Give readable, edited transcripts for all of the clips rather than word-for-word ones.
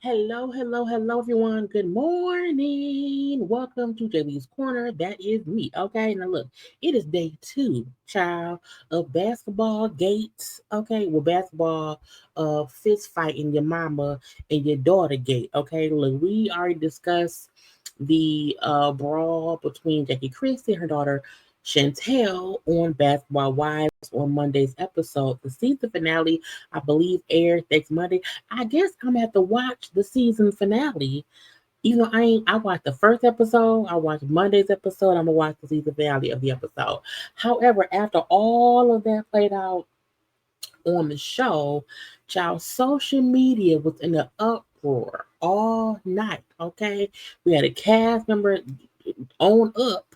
Hello, everyone. Good morning. Welcome to JayLee's Corner. That is me. Okay, now look, it is day two, child, of basketball gates. Okay, well, basketball, fist fighting your mama and your daughter gate. Okay, look, we already discussed the brawl between Jackie Christie and her daughter Chantel on Basketball Wives on Monday's episode. The season finale, I believe, aired next Monday. I guess I'm gonna have to watch the season finale. I watched the first episode, I watched Monday's episode, I'm gonna watch the season finale of the episode. However, after all of that played out on the show, child, social media was in an uproar all night. Okay. We had a cast member own up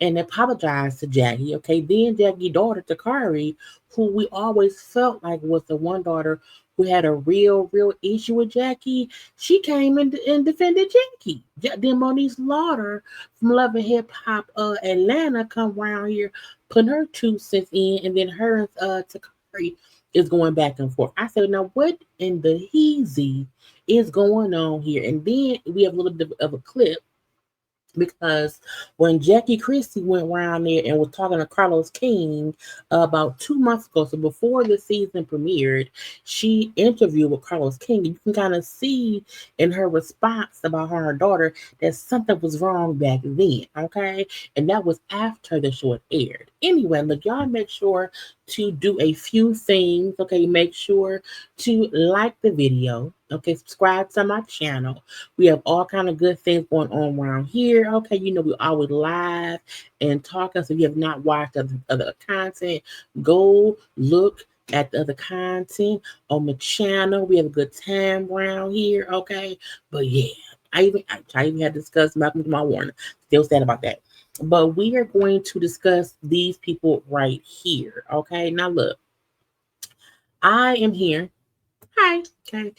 and apologize to Jackie. Okay, then Jackie's daughter Takari, who we always felt like was the one daughter who had a real issue with Jackie, she came and defended Jackie. Then Monique Slaughter from Love and Hip Hop Atlanta come around here putting her 2 cents in, and then her and Takari is going back and forth. I said, now what in the heezy is going on here? And then we have a little bit of a clip because when Jackie Christie went around there and was talking to Carlos King about 2 months ago, so before the season premiered, she interviewed with Carlos King. You can kind of see in her response about her daughter that something was wrong back then, okay? And that was after the show had aired. Anyway, look, y'all make sure to do a few things, okay? Make sure to like the video, okay? Subscribe to my channel. We have all kind of good things going on around here. Okay, we always live and talking. So if you have not watched other content, go look at the other content on the channel. We have a good time around here. Okay, but yeah, I even had discussed Malcolm my Warner. Still sad about that. But we are going to discuss these people right here. Okay, now look, I am here. Hi. Okay.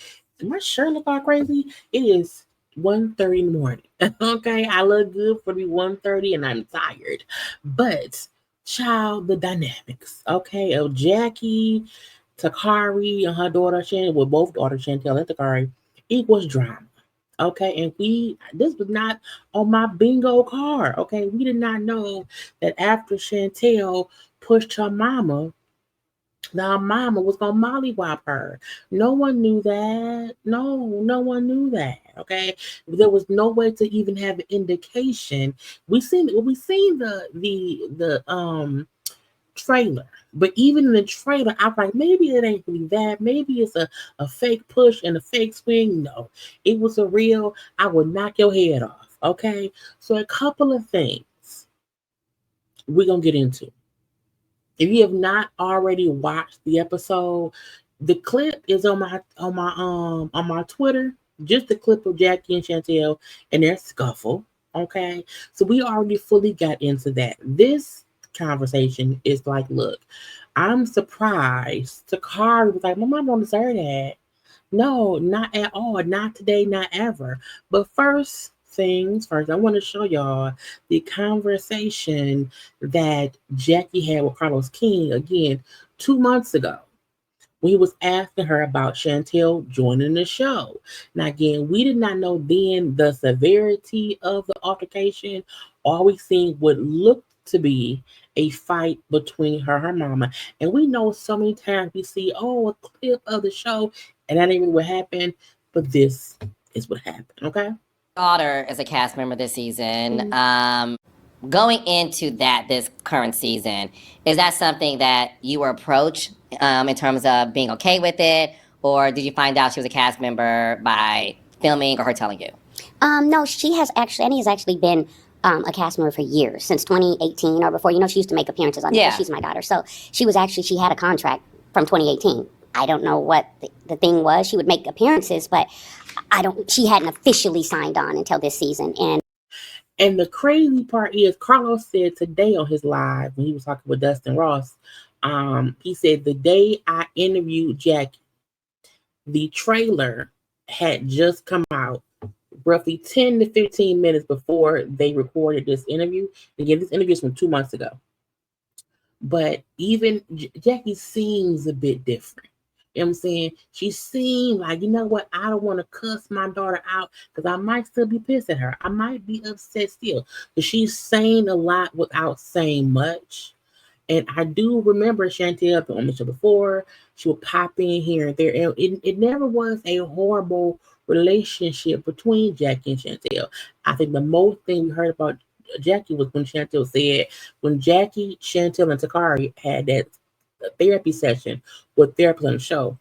My shirt look all crazy. It is 1:30 in the morning. Okay. I look good for the 1:30 and I'm tired. But child, the dynamics, okay, of Jackie, Takari, and her daughter Chantel, well, both daughters Chantel and Takari, it was drama. Okay, and this was not on my bingo card. Okay, we did not know that after Chantel pushed her mama, now mama was gonna mollywop her. No one knew that. No one knew that. Okay, there was no way to even have an indication. We seen the trailer, but even in the trailer, I'm like, maybe it ain't really that. Maybe it's a fake push and a fake swing. No, it was a real. I would knock your head off. Okay, so a couple of things we're gonna get into. If you have not already watched the episode, the clip is on my Twitter. Just the clip of Jackie and Chantel and their scuffle. Okay, so we already fully got into that. This conversation is like, look, I'm surprised. Takari was like, my mom don't deserve that. No, not at all. Not today, not ever. But first things first, I want to show y'all the conversation that Jackie had with Carlos King again 2 months ago when he was asking her about Chantel joining the show. Now, again, we did not know then the severity of the altercation. All we seen would look to be a fight between her mama. And we know so many times we see, oh, a clip of the show, and that ain't really what happened, but this is what happened, okay? Daughter is a cast member this season. Mm. Going into this current season, is that something that you were approached in terms of being okay with it, or did you find out she was a cast member by filming or her telling you? No, Annie has actually been a cast member for years, since 2018 or before. She used to make appearances on it. She's my daughter. So she had a contract from 2018. I don't know what the thing was. She would make appearances, but she hadn't officially signed on until this season. And the crazy part is, Carlos said today on his live when he was talking with Dustin Ross, he said the day I interviewed Jackie, the trailer had just come out roughly 10 to 15 minutes before they recorded this interview. Again, this interview is from 2 months ago. But even Jackie seems a bit different. You know what I'm saying? She seemed like, you know what, I don't want to cuss my daughter out because I might still be pissed at her. I might be upset still. But she's saying a lot without saying much. And I do remember Chantel on the show before. She would pop in here and there. And it never was a horrible relationship between Jackie and Chantel. I think the most thing we heard about Jackie was when Chantel said, when Jackie, Chantel, and Takari had that therapy session with therapists on the show,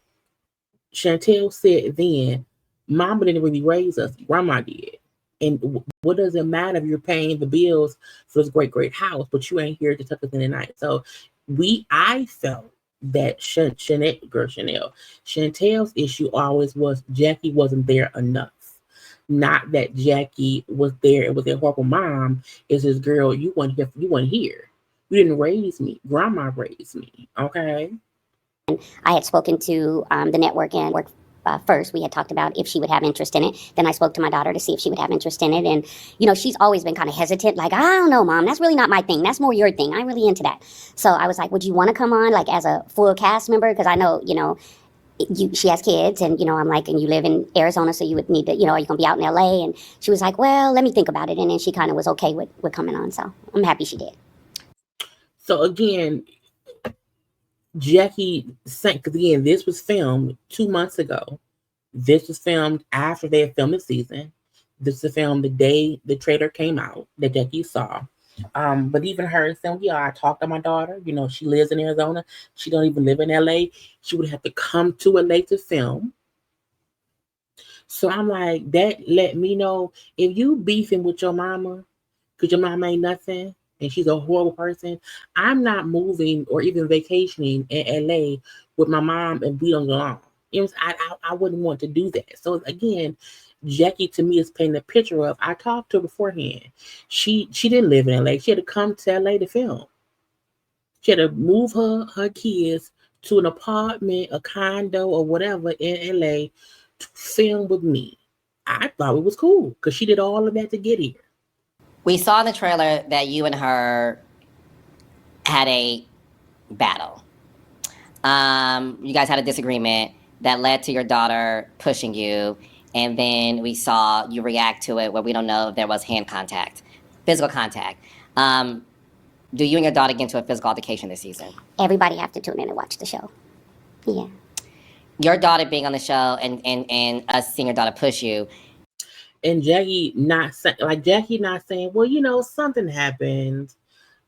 Chantel said then, Mama didn't really raise us, Grandma did. And what does it matter if you're paying the bills for this great house, but you ain't here to tuck us in the night? So I felt that Chantel's issue always was Jackie wasn't there enough. Not that Jackie was there. It was a horrible mom. It's this girl, you weren't here. You weren't here. You didn't raise me. Grandma raised me. Okay. I had spoken to the network and work first. We had talked about if she would have interest in it. Then I spoke to my daughter to see if she would have interest in it. And, you know, she's always been kind of hesitant. Like, I don't know, Mom, that's really not my thing. That's more your thing. I'm really into that. So I was like, would you want to come on like as a full cast member? Because I know, you know, she has kids and, you know, I'm like, and you live in Arizona, so you would need to, you know, you're going to be out in LA. And she was like, well, let me think about it. And then she kind of was okay with coming on. So I'm happy she did. So again, Jackie sang, because again, this was filmed 2 months ago. This was filmed after they had filmed the season. This was filmed the day the trailer came out that Jackie saw. But even her saying, yeah, I talked to my daughter. You know, she lives in Arizona. She don't even live in LA. She would have to come to LA to film. So I'm like, that let me know if you beefing with your mama, because your mama ain't nothing, and she's a horrible person, I'm not moving or even vacationing in LA with my mom and we don't get along. You know, I wouldn't want to do that. So again, Jackie to me is painting a picture of, I talked to her beforehand. She didn't live in LA. She had to come to LA to film. She had to move her kids to an apartment, a condo, or whatever in LA to film with me. I thought it was cool because she did all of that to get here. We saw in the trailer that you and her had a battle. You guys had a disagreement that led to your daughter pushing you, and then we saw you react to it where we don't know if there was hand contact, physical contact. Do you and your daughter get into a physical altercation this season? Everybody have to tune in and watch the show. Yeah. Your daughter being on the show and us seeing your daughter push you. And Jackie not saying, well, you know, something happened.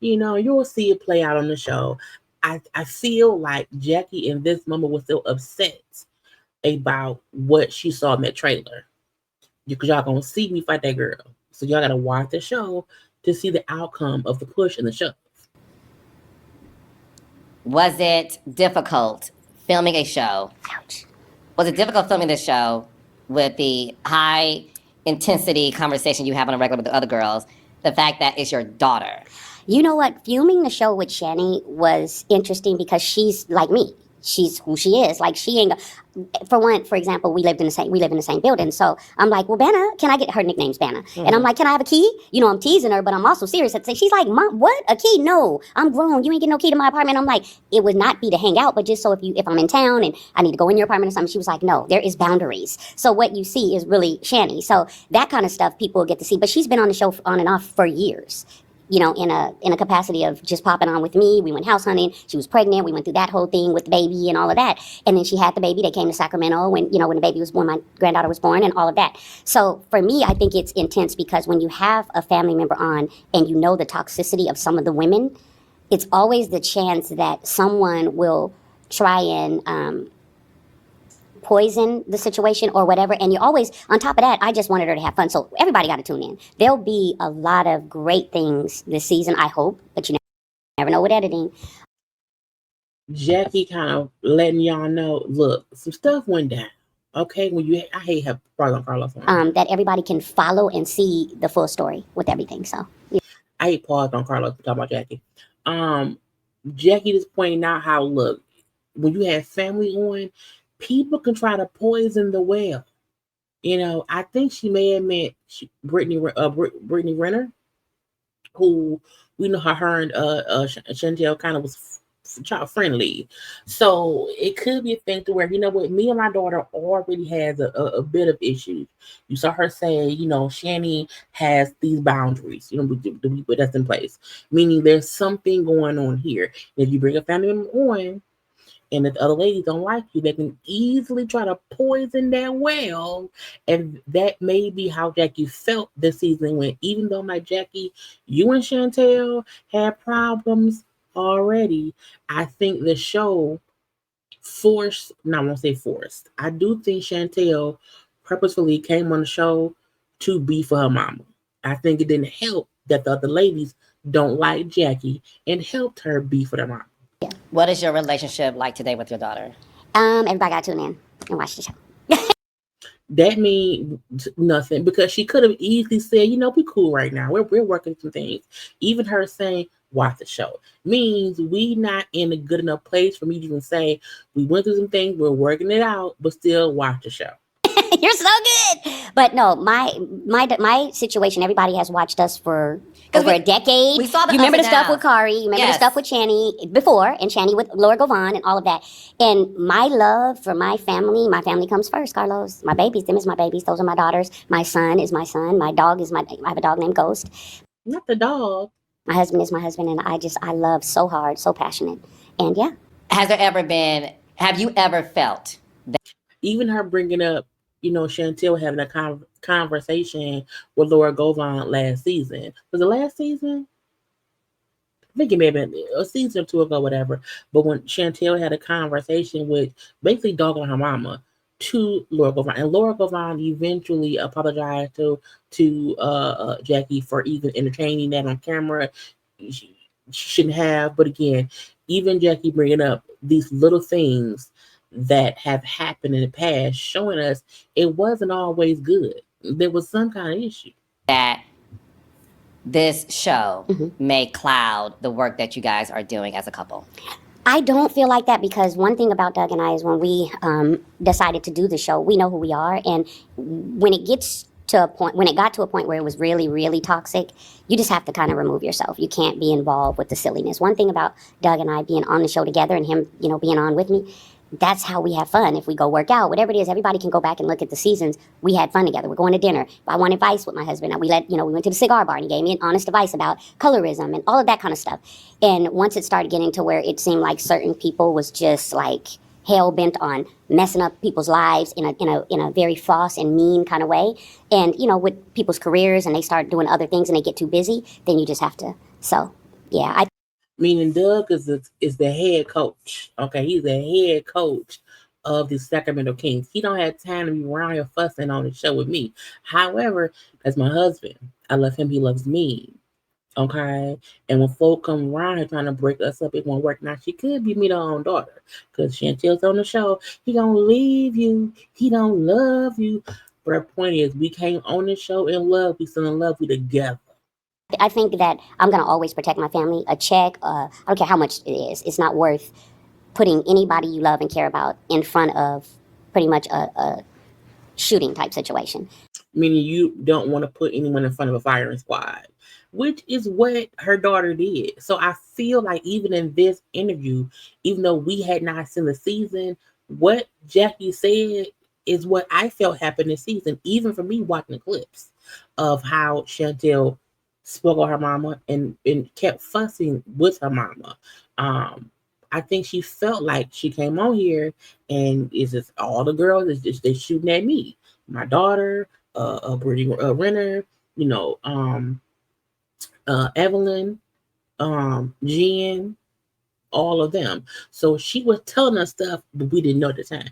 You know, you'll see it play out on the show. I feel like Jackie in this moment was still upset about what she saw in that trailer. Because y'all gonna see me fight that girl. So y'all gotta watch the show to see the outcome of the push in the show. Was it difficult filming a show? Ouch. Was it difficult filming this show with the high intensity conversation you have on a regular with the other girls, the fact that it's your daughter? You know what? Filming the show with Shani was interesting because she's like me. She's who she is. Like she ain't. For example, we live in the same building. So I'm like, well, Banna, can I get her nickname's Banna? Mm-hmm. And I'm like, can I have a key? You know, I'm teasing her, but I'm also serious. She's like, Mom, what? A key? No, I'm grown. You ain't getting no key to my apartment. I'm like, it would not be to hang out, but just so if I'm in town and I need to go in your apartment or something. She was like, no, there is boundaries. So what you see is really Shani. So that kind of stuff people get to see. But she's been on the show on and off for years. You know, in a capacity of just popping on with me. We went house hunting. She was pregnant. We went through that whole thing with the baby and all of that. And then she had the baby. They came to Sacramento when the baby was born, my granddaughter was born and all of that. So for me, I think it's intense because when you have a family member on and you know the toxicity of some of the women, it's always the chance that someone will try and poison the situation or whatever. And you're always, on top of that, I just wanted her to have fun. So everybody got to tune in. There'll be a lot of great things this season, I hope, but you never know with editing. Jackie kind of letting y'all know, look, some stuff went down. Okay, I hate have on Karla's phone. That everybody can follow and see the full story with everything. So yeah. I hate pause on Karla talking about Jackie. Jackie just pointing out how, look, when you have family on, people can try to poison the well. You know, I think she may have met Brittany Renner, who we know her and Chantel kind of was child friendly. So it could be a thing to where, you know what, me and my daughter already has a bit of issues. You saw her say, you know, Shani has these boundaries, you know, we put that in place. Meaning there's something going on here. If you bring a family member on, and if the other ladies don't like you, they can easily try to poison that well. And that may be how Jackie felt this season when, even though my Jackie, you and Chantel had problems already, I think the show forced, no, I won't say forced. I do think Chantel purposefully came on the show to be for her mama. I think it didn't help that the other ladies don't like Jackie and helped her be for their mama. What is your relationship like today with your daughter? Everybody got to tune in and watch the show. That means nothing because she could have easily said, you know, we cool right now. We're working some things. Even her saying, watch the show means we not in a good enough place for me to even say we went through some things, we're working it out, but still watch the show. You're so good. But no, my situation, everybody has watched us for over a decade. We saw the you remember the ups and stuff downs. with Kari, you remember the Yes. stuff with Channy before, and Channy with Laura Govan and all of that. And my love for my family comes first, Carlos. My babies, them is my babies, those are my daughters. My son is my son. My dog is I have a dog named Ghost. Not the dog. My husband is my husband, and I love so hard, so passionate. And yeah. Have you ever felt that? Even her bringing up, you know, Chantel having a conversation with Laura Govan last season. Was it last season? I think it may have been a season or two ago, whatever. But when Chantel had a conversation with basically dogging her mama to Laura Govan, and Laura Govan eventually apologized to Jackie for even entertaining that on camera. She shouldn't have. But again, even Jackie bringing up these little things that have happened in the past, showing us it wasn't always good. There was some kind of issue. That this show may cloud the work that you guys are doing as a couple? I don't feel like that because one thing about Doug and I is when we decided to do the show, we know who we are, and when it got to a point where it was really, really toxic, you just have to kind of remove yourself. You can't be involved with the silliness. One thing about Doug and I being on the show together and him, you know, being on with me, that's how we have fun. If we go work out, whatever it is, everybody can go back and look at the seasons. We had fun together. We're going to dinner. If I want advice with my husband, we went to the cigar bar and he gave me an honest advice about colorism and all of that kind of stuff. And once it started getting to where it seemed like certain people was just like hell bent on messing up people's lives in a very false and mean kind of way, and with people's careers, and they start doing other things and they get too busy, then you just have to. So yeah, Meaning Doug is the head coach. Okay, he's the head coach of the Sacramento Kings. He don't have time to be around here fussing on the show with me. However, that's my husband. I love him. He loves me. Okay, and when folk come around here trying to break us up, it won't work. Now she could be me, their own daughter, because Chantel's on the show. He gonna leave you. He don't love you. But her point is, we came on the show in love. We still in love. We together. I think that I'm going to always protect my family. A check, I don't care how much it is. It's not worth putting anybody you love and care about in front of pretty much a shooting type situation. Meaning you don't want to put anyone in front of a firing squad, which is what her daughter did. So I feel like even in this interview, even though we had not seen the season, what Jackie said is what I felt happened this season, even for me watching the clips of how Chantel spoke on her mama and kept fussing with her mama. I think she felt like she came on here and it's just all the girls is just they shooting at me. My daughter, Brittany Renner, Evelyn, Jen, all of them. So she was telling us stuff, but we didn't know at the time.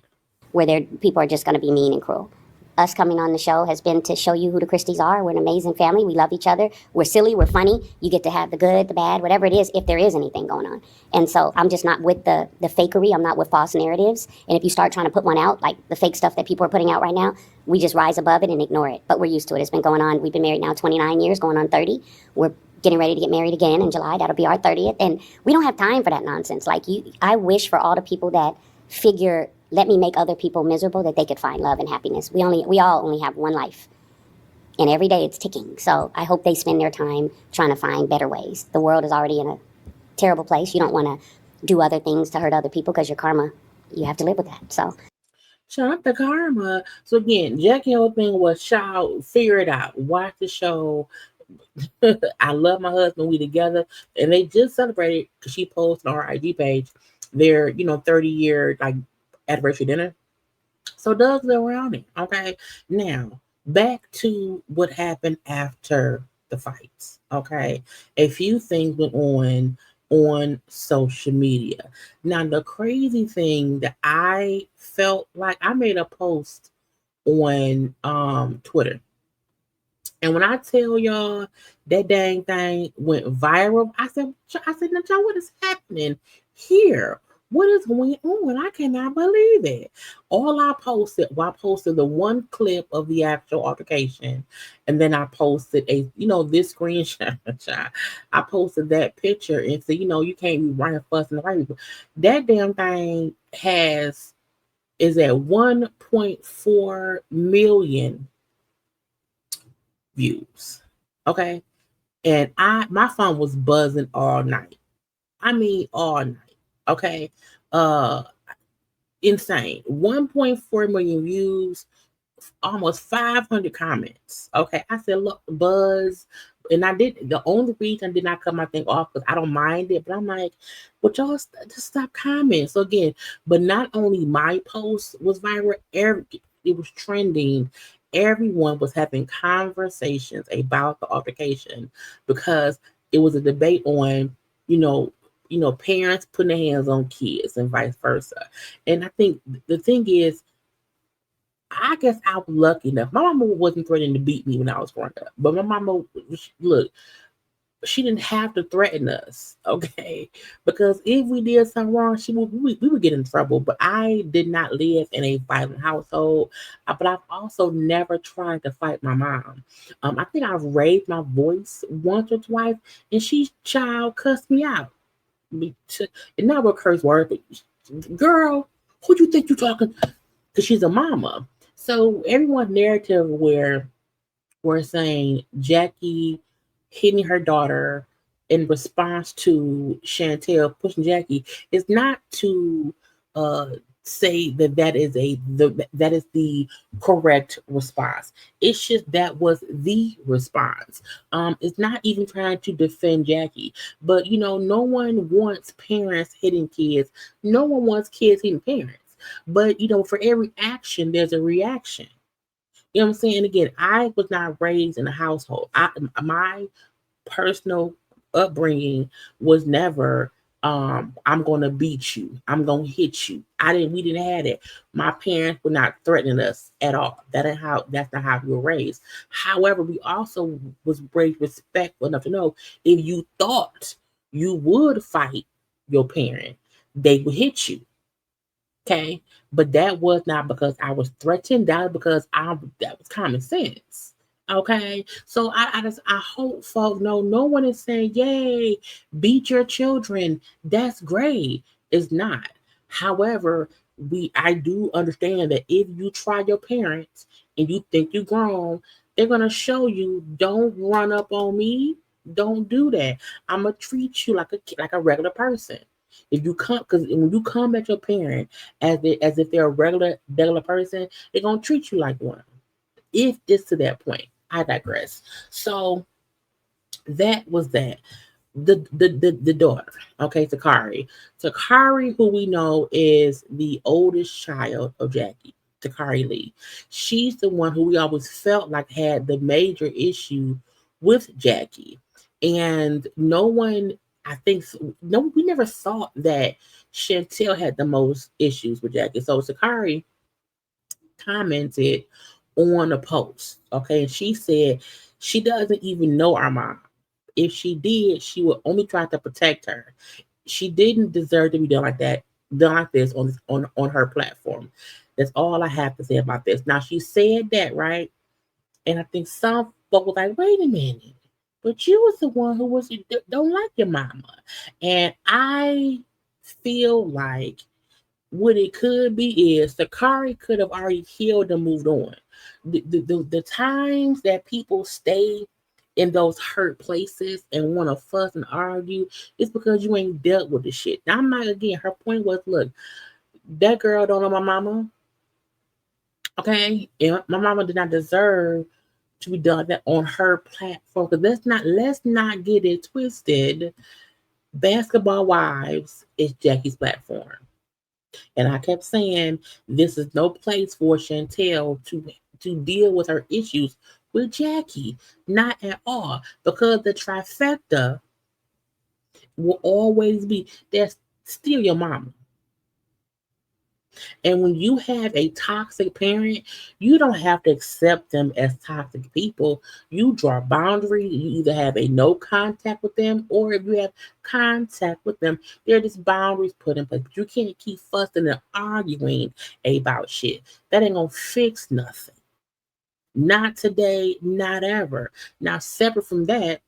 Where people are just going to be mean and cruel. Us coming on the show has been to show you who the Christies are. We're an amazing family. We love each other. We're silly. We're funny. You get to have the good, the bad, whatever it is, if there is anything going on. And so I'm just not with the fakery. I'm not with false narratives. And if you start trying to put one out, like the fake stuff that people are putting out right now, we just rise above it and ignore it. But we're used to it. It's been going on. We've been married now 29 years, going on 30. We're getting ready to get married again in July. That'll be our 30th. And we don't have time for that nonsense. I wish for all the people that figure, let me make other people miserable, that they could find love and happiness. We all only have one life, and every day it's ticking. So I hope they spend their time trying to find better ways. The world is already in a terrible place. You don't want to do other things to hurt other people, because your karma, you have to live with that. So Shout out to Karma. So again, Jackie whole thing was shout, figure it out, watch the show. I love my husband. We together, and they just celebrated because she posted on her IG page their 30-year like anniversary dinner. So Doug's around it. Okay, now back to what happened after the fights. Okay, a few things went on social media. Now the crazy thing that I felt like I made a post on Twitter. And when I tell y'all that dang thing went viral, now y'all, what is happening here? What is going on? I cannot believe it. I posted the one clip of the actual altercation, and then I posted this screenshot. I posted that picture and said, you can't be running fussing the white people. That damn thing is at 1.4 million views. Okay. And my phone was buzzing all night. I mean all night. Okay. Uh Insane. 1.4 million views, almost 500 comments. Okay. I said, look, buzz. And the only reason I did not cut my thing off because I don't mind it, but I'm like, but y'all just stop commenting. So again, but not only my post was viral, it was trending. Everyone was having conversations about the altercation because it was a debate on, parents putting their hands on kids and vice versa. And I think the thing is, I guess I was lucky enough. My mama wasn't threatening to beat me when I was growing up, but my mama, look, she didn't have to threaten us, okay? Because if we did something wrong, we would get in trouble. But I did not live in a violent household. But I've also never tried to fight my mom. I think I've raised my voice once or twice, and she child cussed me out. And not a curse word, but girl, who do you think you talking? Because she's a mama. So everyone's narrative where we're saying Jackie hitting her daughter in response to Chantel pushing Jackie is not to uh, say that is the correct response. It's just that was the response. It's not even trying to defend Jackie, but no one wants parents hitting kids. No one wants kids hitting parents. But for every action, there's a reaction. You know what I'm saying? Again, I was not raised in a household. My personal upbringing was never I'm gonna beat you, I'm gonna hit you. We didn't have it. My parents were not threatening us at all. That's not how we were raised. However, we also was raised respectful enough to know if you thought you would fight your parent, they would hit you. Okay. But that was not because I was threatened. That was because that was common sense. Okay. So I hope folks know no one is saying, yay, beat your children. That's great. It's not. However, I do understand that if you try your parents and you think you're grown, they're gonna show you, don't run up on me. Don't do that. I'm gonna treat you like a regular person. If you come, because when you come at your parent as if they're a regular person, they're gonna treat you like one. If it's to that point, I digress. So that was that. The daughter, okay, Takari, who we know is the oldest child of Jackie, Takari Lee. She's the one who we always felt like had the major issue with Jackie, and no one, I think, no, we never thought that Chantel had the most issues with Jackie. So Takari commented on a post, okay, and she said she doesn't even know our mom. If she did, she would only try to protect her. She didn't deserve to be done like that, done like this on her platform. That's all I have to say about this. Now she said that, right? And I think some folk was like, wait a minute. But you was the one who don't like your mama. And I feel like what it could be is Takari could have already healed and moved on. The times that people stay in those hurt places and want to fuss and argue, it's because you ain't dealt with the shit. Now, I'm not, again, her point was, look, that girl don't know my mama, okay? And my mama did not deserve to be done that on her platform. Because let's not get it twisted. Basketball Wives is Jackie's platform. And I kept saying this is no place for Chantel to deal with her issues with Jackie. Not at all. Because the trifecta will always be that's still your mama. And when you have a toxic parent, you don't have to accept them as toxic people. You draw boundaries. You either have a no contact with them, or if you have contact with them, there are just boundaries put in place. But you can't keep fussing and arguing about shit. That ain't gonna fix nothing. Not today, not ever. Now, separate from that,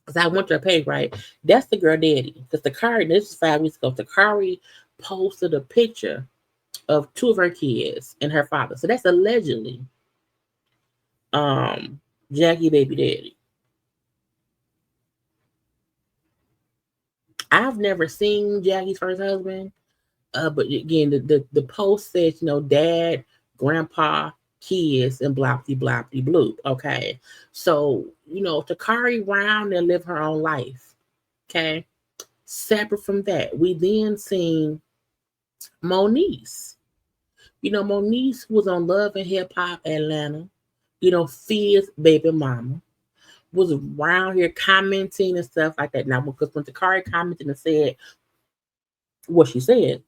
because I went to her page, right? That's the girl daddy. Because Takari, this is 5 weeks ago, Takari posted a picture of two of her kids and her father. So that's allegedly um Jackie baby daddy. I've never seen Jackie's first husband. But again, the post says, dad, grandpa, kids, and bloppy bloppy bloop. Okay. So, Takari round and live her own life. Okay. Separate from that, we then seen Moniece. Moniece was on Love and Hip Hop Atlanta. Fizz baby mama was around here commenting and stuff like that. Now, because when Takari commented and said what she said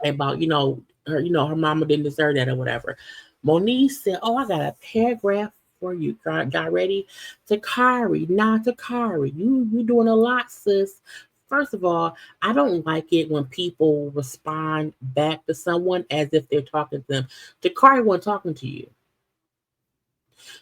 about, her mama didn't deserve that or whatever, Moniece said, "Oh, I got a paragraph for you. Got ready? Takari, not Takari. You doing a lot, sis." First of all, I don't like it when people respond back to someone as if they're talking to them. Takari wasn't talking to you.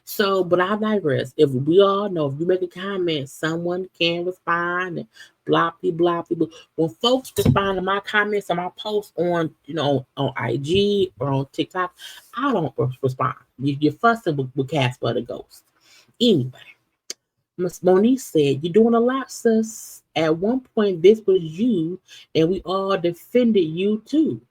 So, but I digress. If we all know, if you make a comment, someone can respond and bloppy bloppy. But when folks respond to my comments on my posts on, on IG or on TikTok, I don't respond. You're fussing with Casper the Ghost. Anyway, Miss Monique said, "You're doing a lot, sis. At one point, this was you, and we all defended you too.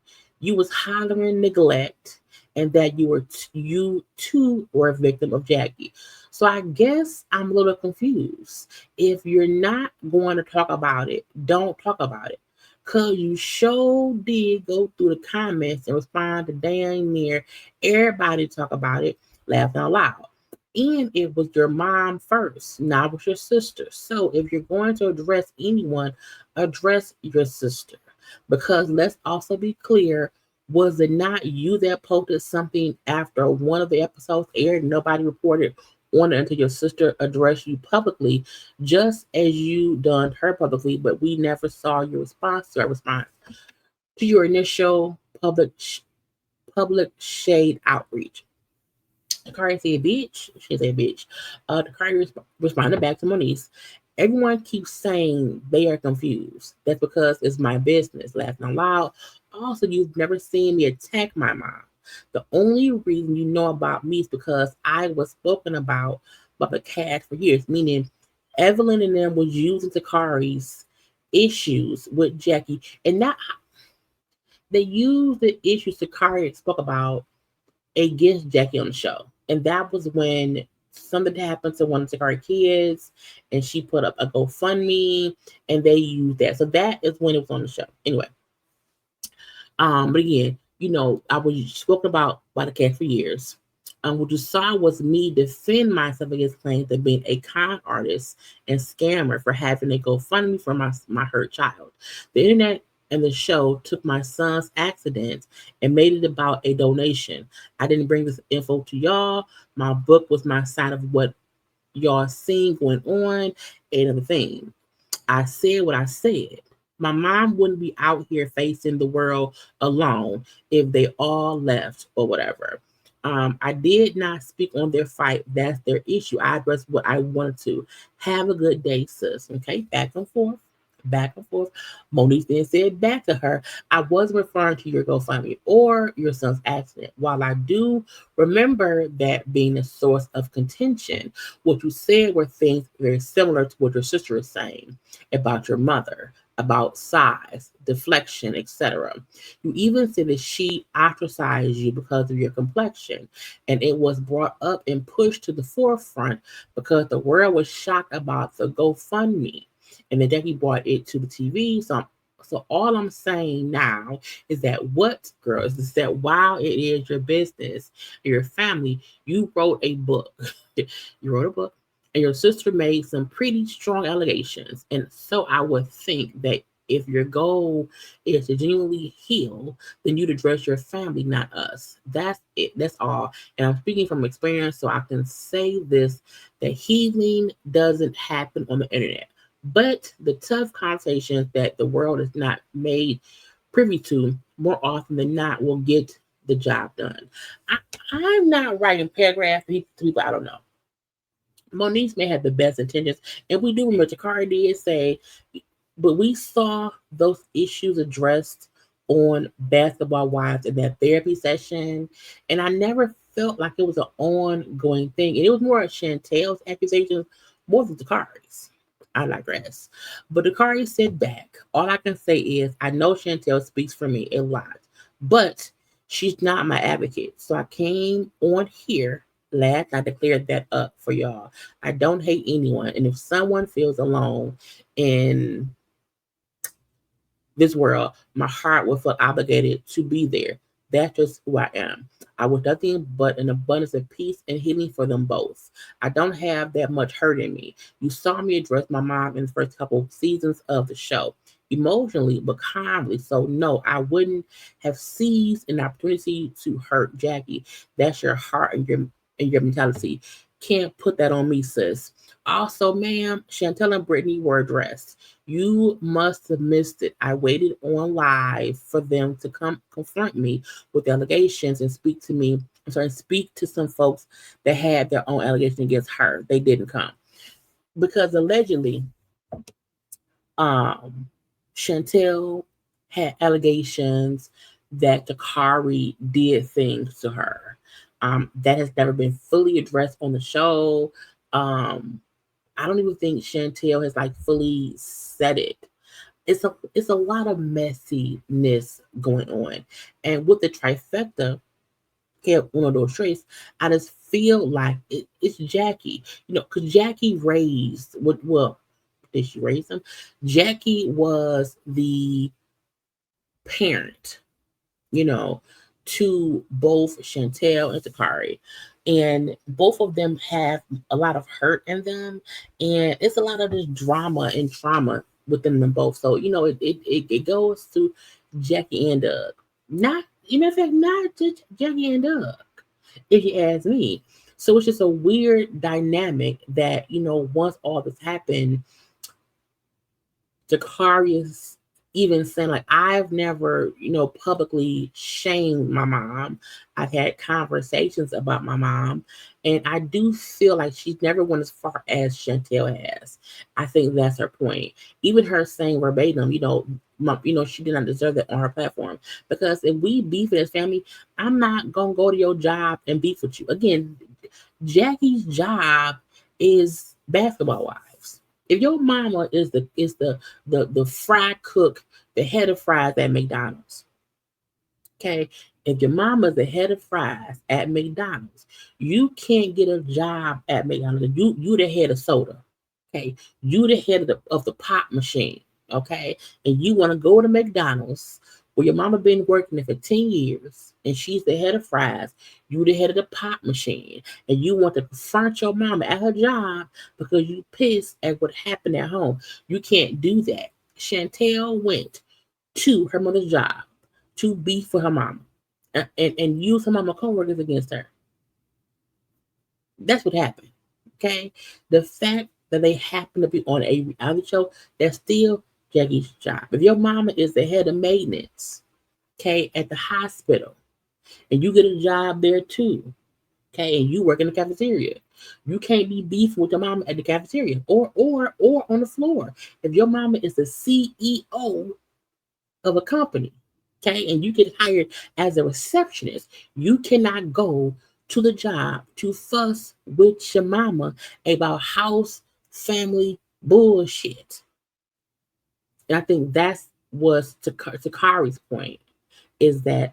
You was hollering neglect, and that you too were a victim of Jackie. So I guess I'm a little confused. If you're not going to talk about it, don't talk about it. Cause you sure did go through the comments and respond to dang near everybody talk about it, laughing out loud. And it was your mom first, not with your sister. So if you're going to address anyone, address your sister. Because let's also be clear, was it not you that posted something after one of the episodes aired? Nobody reported on it until your sister addressed you publicly, just as you done her publicly, but we never saw your response to her response to your initial public shade outreach. Takari said, "Bitch." She said, "Bitch." Takari responded back to Moniece. "Everyone keeps saying they are confused. That's because it's my business." Laughing out loud. "Also, you've never seen me attack my mom. The only reason you know about me is because I was spoken about by the cast for years." Meaning, Evelyn and them was using Takari's issues with Jackie, and not they used the issues Takari spoke about against Jackie on the show. And that was when something happened to one of Takari's kids, and she put up a GoFundMe, and they used that. So that is when it was on the show. Anyway, but again, I was spoken about by the cast for years. What you saw was me defend myself against claims of being a con artist and scammer for having a GoFundMe for my hurt child. The internet and the show took my son's accident and made it about a donation. I didn't bring this info to y'all. My book was my sign of what y'all seen going on and other things. I said what I said. My mom wouldn't be out here facing the world alone if they all left or whatever. I did not speak on their fight. That's their issue. I addressed what I wanted to. Have a good day, sis. Okay, back and forth. back and forth. Monique then said back to her, I wasn't referring to your GoFundMe or your son's accident. While I do remember that being a source of contention, what you said were things very similar to what your sister is saying about your mother, about size, deflection, etc. You even said that she ostracized you because of your complexion, and it was brought up and pushed to the forefront because the world was shocked about the GoFundMe, and then Jackie brought it to the TV. So all I'm saying now is that what, girls, is that while it is your business, your family, you wrote a book. You wrote a book, and your sister made some pretty strong allegations. And so I would think that if your goal is to genuinely heal, then you'd address your family, not us. That's it. That's all. And I'm speaking from experience, so I can say this, that healing doesn't happen on the internet. But the tough conversations that the world is not made privy to more often than not will get the job done. I'm not writing paragraphs to people I don't know. Monique may have the best intentions, and we do remember Takari did say, but we saw those issues addressed on Basketball Wives in that therapy session, and I never felt like it was an ongoing thing. And it was more of Chantel's accusations more than Takari's. I digress. But Takari said back, all I can say is I know Chantel speaks for me a lot, but she's not my advocate. So I came on here last night to clear that up for y'all. I don't hate anyone. And if someone feels alone in this world, my heart will feel obligated to be there. That's just who I am. I want nothing but an abundance of peace and healing for them both. I don't have that much hurt in me. You saw me address my mom in the first couple of seasons of the show, emotionally but calmly. So no, I wouldn't have seized an opportunity to hurt Jackie. That's your heart and your mentality. Can't put that on me, sis. Also, ma'am, Chantel and Brittany were addressed. You must have missed it. I waited on live for them to come confront me with allegations and speak to me. I'm sorry, speak to some folks that had their own allegation against her. They didn't come because allegedly, Chantel had allegations that Takari did things to her. That has never been fully addressed on the show. I don't even think Chantel has like fully said it. It's a lot of messiness going on, and with the trifecta, que uno dos tres, I just feel like it's Jackie. You know, because Jackie raised what? Well, did she raise him? Jackie was the parent, you know, to both Chantel and Takari. And both of them have a lot of hurt in them. And it's a lot of this drama and trauma within them both. So, you know, it goes to Jackie and Doug. Not, in fact, not just Jackie and Doug, if you ask me. So it's just a weird dynamic that, you know, once all this happened, Takari is even saying like I've never, you know, publicly shamed my mom. I've had conversations about my mom, and I do feel like she's never went as far as Chantel has. I think that's her point. Even her saying verbatim, she did not deserve that on her platform. Because if we beef in this family, I'm not gonna go to your job and beef with you. Again, Jackie's job is Basketball Wives. If your mama is the fry cook, the head of fries at McDonald's, okay. If your mama's the head of fries at McDonald's, you can't get a job at McDonald's. You the head of soda, okay. You the head of the pop machine, okay. And you want to go to McDonald's where your mama been working there for 10 years and she's the head of fries, you the head of the pop machine, and you want to confront your mama at her job because you pissed at what happened at home. You can't do that. Chantel went to her mother's job to beef for her mama and use her mama co-workers against her. That's what happened. Okay. The fact that they happen to be on a reality show, that's still Jackie's job. If your mama is the head of maintenance, okay, at the hospital, and you get a job there too, okay, and you work in the cafeteria, You can't be beefing with your mama at the cafeteria or on the floor. If your mama is the CEO of a company, okay, and you get hired as a receptionist, you cannot go to the job to fuss with your mama about house family bullshit. And I think that's was to Takari's point is that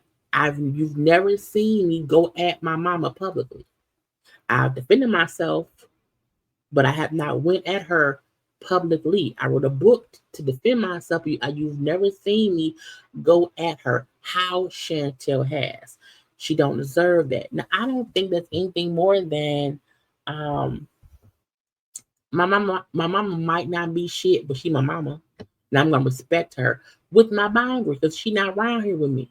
you've never seen me go at my mama publicly. I've defended myself, but I have not went at her publicly. I wrote a book to defend myself. You've never seen me go at her how Chantel has. She don't deserve that. Now I don't think that's anything more than um my mama. My mama might not be shit, but she my mama, and I'm gonna respect her with my boundaries because she not around here with me.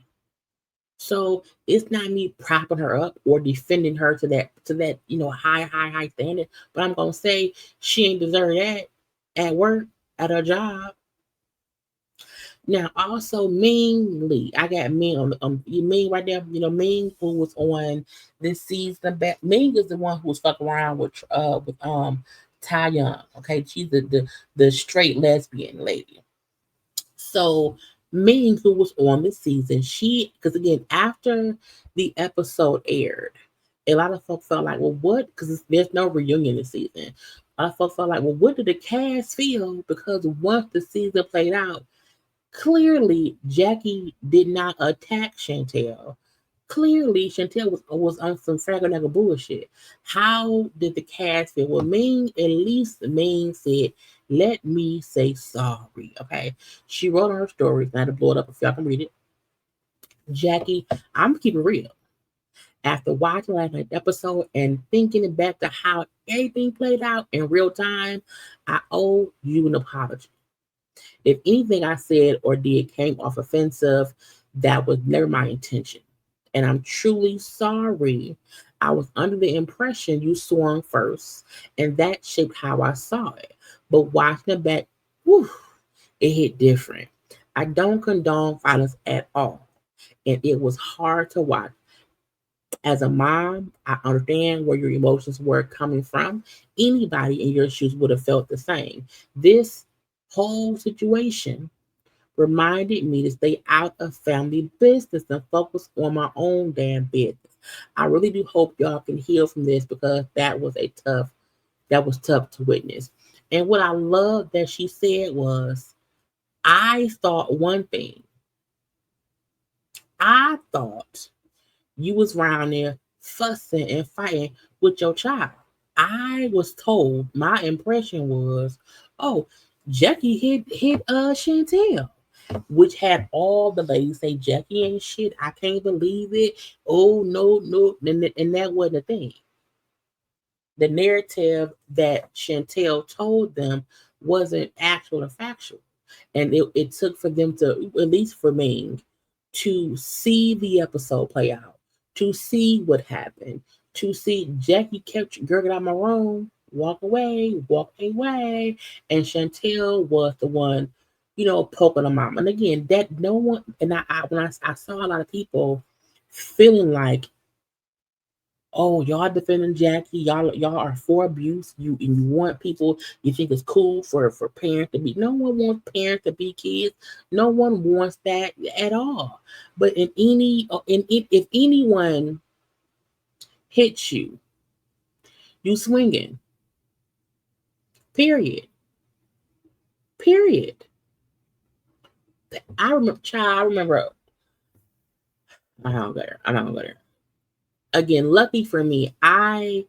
So it's not me propping her up or defending her to that high standard. But I'm gonna say she ain't deserve that at work, at her job. Now also Ming Lee. I got Ming on Ming right there. Ming who was on this season. Ming is the one who was fucking around with Tai Young. Okay, she's the straight lesbian lady. So Ming, who was on this season, because again, after the episode aired, a lot of folks felt like, well, what? Because there's no reunion this season. A lot of folks felt like, well, what did the cast feel? Because once the season played out, clearly Jackie did not attack Chantel. Clearly, Chantel was on some fraggle bullshit. How did the cast feel? Well, at least Ming said, let me say sorry. Okay. She wrote on her stories, and I had to blow it up if y'all can read it. Jackie, I'm keeping it real. After watching last night's episode and thinking back to how everything played out in real time, I owe you an apology. If anything I said or did came off offensive, that was never my intention. And I'm truly sorry. I was under the impression you swung first, and that shaped how I saw it. But watching it back, whew, it hit different. I don't condone violence at all, and it was hard to watch. As a mom, I understand where your emotions were coming from. Anybody in your shoes would have felt the same. This whole situation reminded me to stay out of family business and focus on my own damn business. I really do hope y'all can heal from this because that was tough to witness. And what I love that she said was, I thought one thing. I thought you was around there fussing and fighting with your child. I was told, my impression was, oh, Jackie hit Chantel, which had all the ladies say Jackie ain't shit. I can't believe it. Oh no, no, and that wasn't a thing. The narrative that Chantel told them wasn't actual or factual. And it took for them to, at least for me, to see the episode play out, to see what happened, to see Jackie kept girl, get out my room, walk away, and Chantel was the one, poking her mom. And again, that no one, and I saw a lot of people feeling like, oh, y'all defending Jackie, y'all are for abuse. You want people, you think it's cool for parents to be. No one wants parents to be kids. No one wants that at all. But if anyone hits you, you swinging. Period. Period. I remember, child. I remember. I'm not gonna go there. Again, lucky for me, I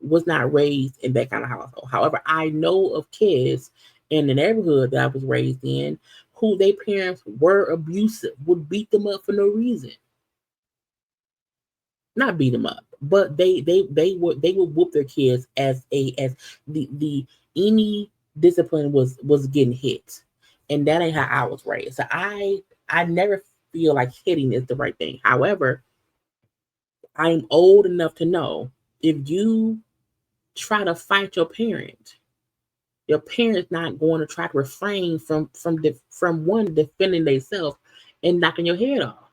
was not raised in that kind of household. However, I know of kids in the neighborhood that I was raised in who their parents were abusive, would beat them up for no reason. Not beat them up, but they would whoop their kids as the any discipline was getting hit, and that ain't how I was raised. So I never feel like hitting is the right thing. However, I'm old enough to know if you try to fight your parent's not going to try to refrain from one defending themselves and knocking your head off.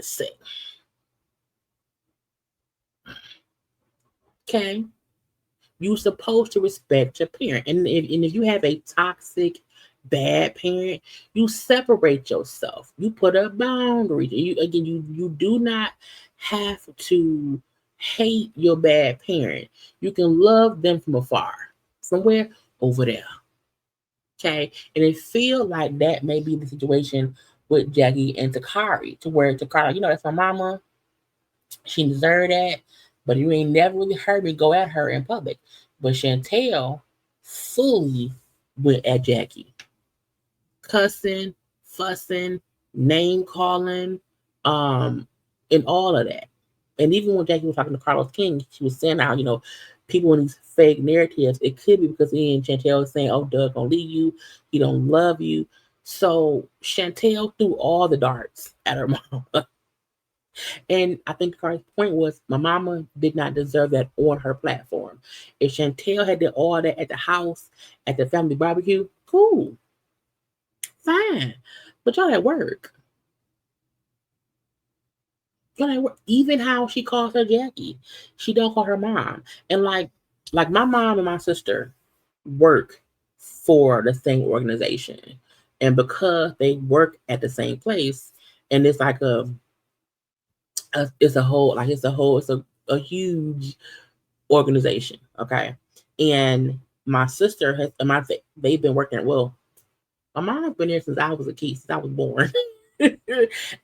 Sick. Okay, you supposed to respect your parent, and if you have a toxic, bad parent, you separate yourself. You put up boundaries. You do not have to hate your bad parent. You can love them from afar. From where? Over there. Okay, and it feel like that may be the situation with Jackie and Takari, to where Takari, that's my mama. She deserved that, but you ain't never really heard me go at her in public. But Chantel fully went at Jackie, cussing, fussing, name calling, um, and all of that. And even when Jackie was talking to Carlos King, she was saying how, people in these fake narratives, it could be because he and Chantel was saying, oh, Doug don't leave you, he don't love you. So Chantel threw all the darts at her mom. And I think Cardi's point was my mama did not deserve that on her platform. If Chantel had did all that at the house, at the family barbecue, cool, fine. But y'all at work. Y'all at work. Even how she calls her Jackie, she don't call her mom. And like my mom and my sister work for the same organization. And because they work at the same place, and it's like it's a huge organization. Okay. And my sister has they've been working, well, my mom's been there since I was a kid, since I was born.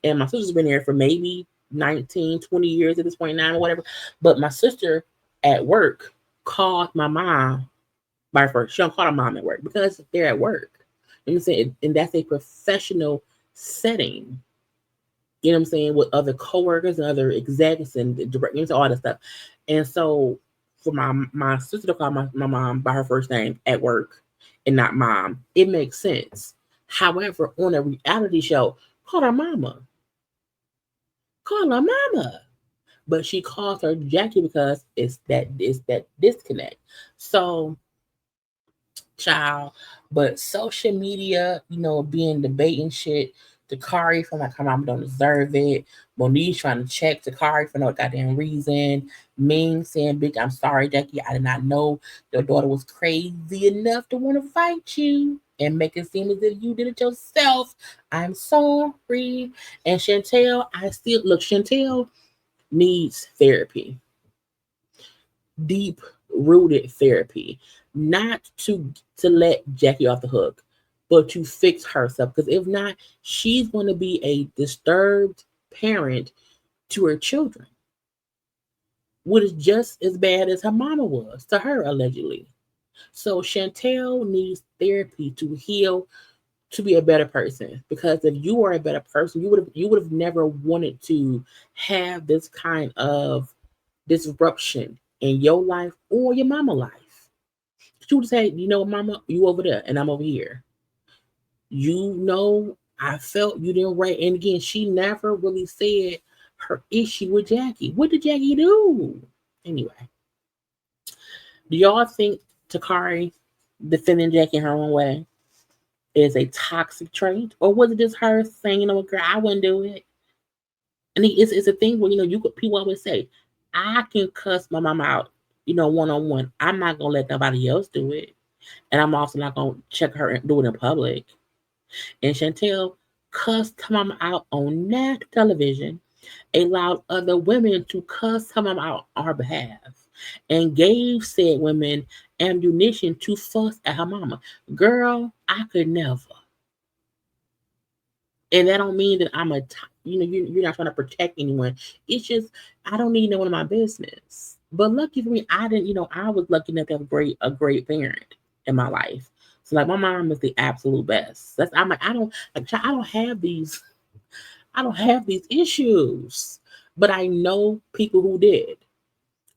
And my sister's been there for maybe 19, 20 years at this point now or whatever. But my sister at work called my mom by first. She don't call her mom at work because they're at work. You know what I'm saying? And that's a professional setting. You know what I'm saying? With other coworkers and other execs and directors, all that stuff. And so for my sister to call my mom by her first name at work and not mom, it makes sense. However, on a reality show, call her mama. Call her mama. But she calls her Jackie because it's that disconnect. So child. But social media, being debating shit. Takari from like her mom don't deserve it. Monique trying to check Takari for no goddamn reason. Ming saying, bitch, I'm sorry, Jackie. I did not know your daughter was crazy enough to want to fight you and make it seem as if you did it yourself. I'm sorry. And Chantel, Chantel needs therapy, deep rooted therapy, not to let Jackie off the hook, but to fix herself. Because if not, she's going to be a disturbed parent to her children, which is just as bad as her mama was to her, allegedly. So Chantel needs therapy to heal, to be a better person. Because if you are a better person, you would have never wanted to have this kind of disruption in your life or your mama life. She would say, mama, you over there and I'm over here. I felt you didn't write. And again, she never really said her issue with Jackie. What did Jackie do? Anyway, do y'all think Takari defending Jackie in her own way is a toxic trait? Or was it just her saying, girl, I wouldn't do it? And it's a thing where, people always say, I can cuss my mama out, one on one. I'm not going to let nobody else do it. And I'm also not going to check her and do it in public. And Chantel cussed her mama out on national television, allowed other women to cuss her mama out on her behalf, and gave said women ammunition to fuss at her mama. Girl, I could never. And that don't mean that you're not trying to protect anyone. It's just, I don't need no one in my business. But lucky for me, I didn't, I was lucky enough to have a great parent in my life. So like my mom is the absolute best. I'm like, I don't have these issues. But I know people who did.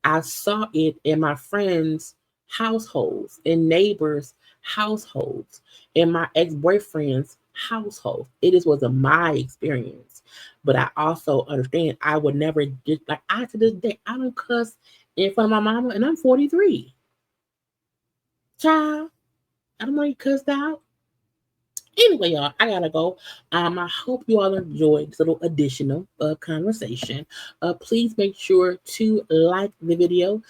I saw it in my friends' households, in neighbors' households, in my ex-boyfriend's household. It just wasn't my experience. But I also understand I would never just like I to this day, I don't cuss in front of my mama and I'm 43. Child, I don't want to cussed out. Anyway, y'all, I gotta go. I hope you all enjoyed this little additional conversation. Please make sure to like the video,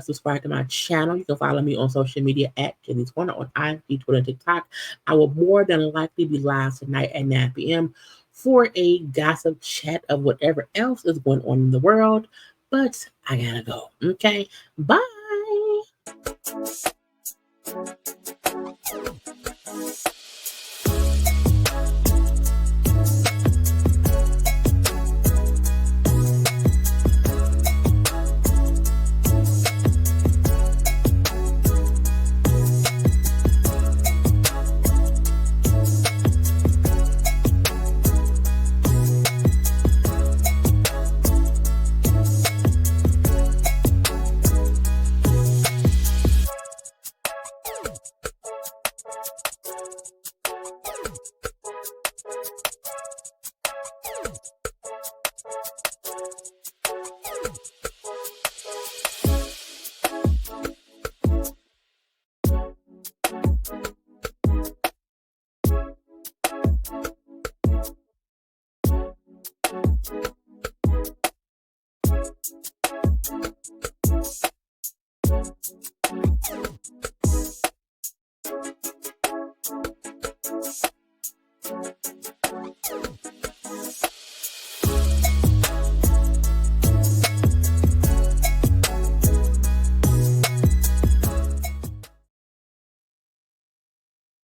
subscribe to my channel. You can follow me on social media at JayLeesCorner on IG, Twitter, and TikTok. I will more than likely be live tonight at 9 p.m. for a gossip chat of whatever else is going on in the world. But I gotta go. Okay, bye.